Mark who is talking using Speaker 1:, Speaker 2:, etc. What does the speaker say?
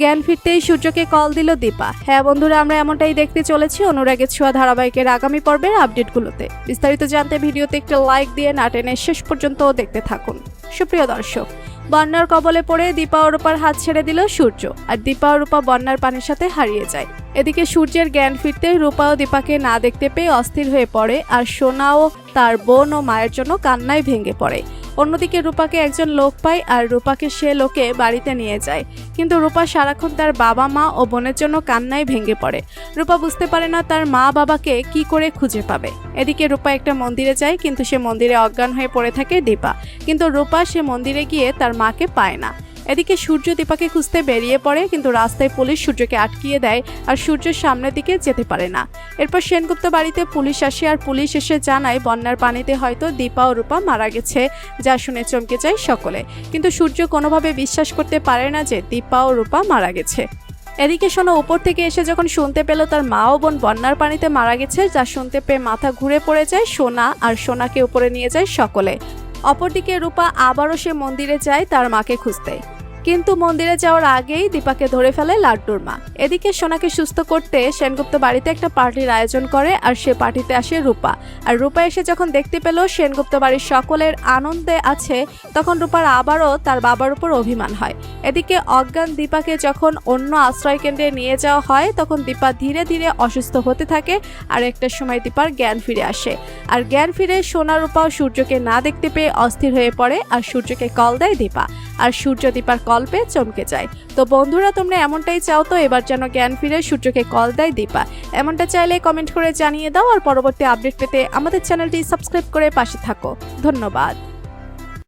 Speaker 1: জ্ঞান ফিরতেই সূর্যকে কল দিল দীপা। হ্যাঁ বন্ধুরা, আমরা এমনটাই দেখতে চলেছি অনুরাগের ছোঁয়া ধারাবাহিকের আগামী পর্বের আপডেটগুলোতে। বিস্তারিত জানতে ভিডিওতে একটা লাইক দিয়ে না টেনে শেষ পর্যন্ত দেখতে থাকুন। সুপ্রিয় দর্শক, বন্যার কবলে পড়ে দীপা ও রূপার হাত ছেড়ে দিল সূর্য, আর দীপা ও রূপা বন্যার পানির সাথে হারিয়ে যায়। এদিকে সূর্যের জ্ঞান ফিরতেই রূপা ও দীপাকে না দেখতে পেয়ে অস্থির হয়ে পড়ে, আর সোনাও তার বোন ও মায়ের জন্য কান্নায় ভেঙে পড়ে। অন্যদিকে রূপাকে একজন লোক পায়, আর রূপাকে সে লোকে বাড়িতে নিয়ে যায়, কিন্তু রূপা সারাক্ষণ তার বাবা মা ও বোনের জন্য কান্নায় ভেঙে পড়ে। রূপা বুঝতে পারে না তার মা বাবাকে কি করে খুঁজে পাবে। এদিকে রূপা একটা মন্দিরে যায়, কিন্তু সে মন্দিরে অজ্ঞান হয়ে পড়ে থাকে দীপা, কিন্তু রূপা সে মন্দিরে গিয়ে তার মাকে পায় না। এদিকে সূর্য দীপাকে খুঁজতে বেরিয়ে পড়ে, কিন্তু রাস্তায় পুলিশ সূর্যকে আটকিয়ে দেয়, আর সূর্যের সামনের দিকে যেতে পারে না। এরপর সেনগুপ্ত বাড়িতে পুলিশ আসে, আর পুলিশ এসে জানায় বন্যার পানিতে হয়তো দীপা ও রূপা মারা গেছে, যা শুনে চমকে যায় সকলে। কিন্তু সূর্য কোনোভাবে বিশ্বাস করতে পারে না যে দীপা ও রূপা মারা গেছে। এদিকে সোনা উপর থেকে এসে যখন শুনতে পেল তার মা ও বোন বন্যার পানিতে মারা গেছে, যা শুনতে পেয়ে মাথা ঘুরে পড়ে যায় সোনা, আর সোনাকে উপরে নিয়ে যায় সকলে। অপরদিকে রূপা আবারও সে মন্দিরে যায় তার মাকে খুঁজতে, কিন্তু মন্দিরে যাওয়ার আগেই দীপাকে ধরে ফেলে লাড্ডুর মা। এদিকে সোনাকে সুস্থ করতে সেনগুপ্ত বাড়িতে একটা পার্টির আয়োজন করে, আর সে পার্টিতে আসে রূপা। আর রূপা এসে যখন দেখতে পেল সেনগুপ্ত বাড়ির সকলের আনন্দে আছে, তখন রূপার আবারও তার বাবার উপর অভিমান হয়। এদিকে অজ্ঞান দীপাকে যখন অন্য আশ্রয় কেন্দ্রে নিয়ে যাওয়া হয়, তখন দীপা ধীরে ধীরে অসুস্থ হতে থাকে, আর একটা সময় দীপার জ্ঞান ফিরে আসে। আর জ্ঞান ফিরে সোনা রূপা সূর্যকে না দেখতে পেয়ে অস্থির হয়ে পড়ে, আর সূর্যকে কল দেয় দীপা, আর সূর্য দীপার কল পেয়ে চমকে যায়। তো বন্ধুরা, তোমরা এমনটাই চাও তো এবার যেন জ্ঞান ফিরে সূর্যকে কল দেয় দীপা? এমনটা চাইলে কমেন্ট করে জানিয়ে দাও, আর পরবর্তী আপডেট পেতে আমাদের চ্যানেলটি সাবস্ক্রাইব করে পাশে থাকো। ধন্যবাদ।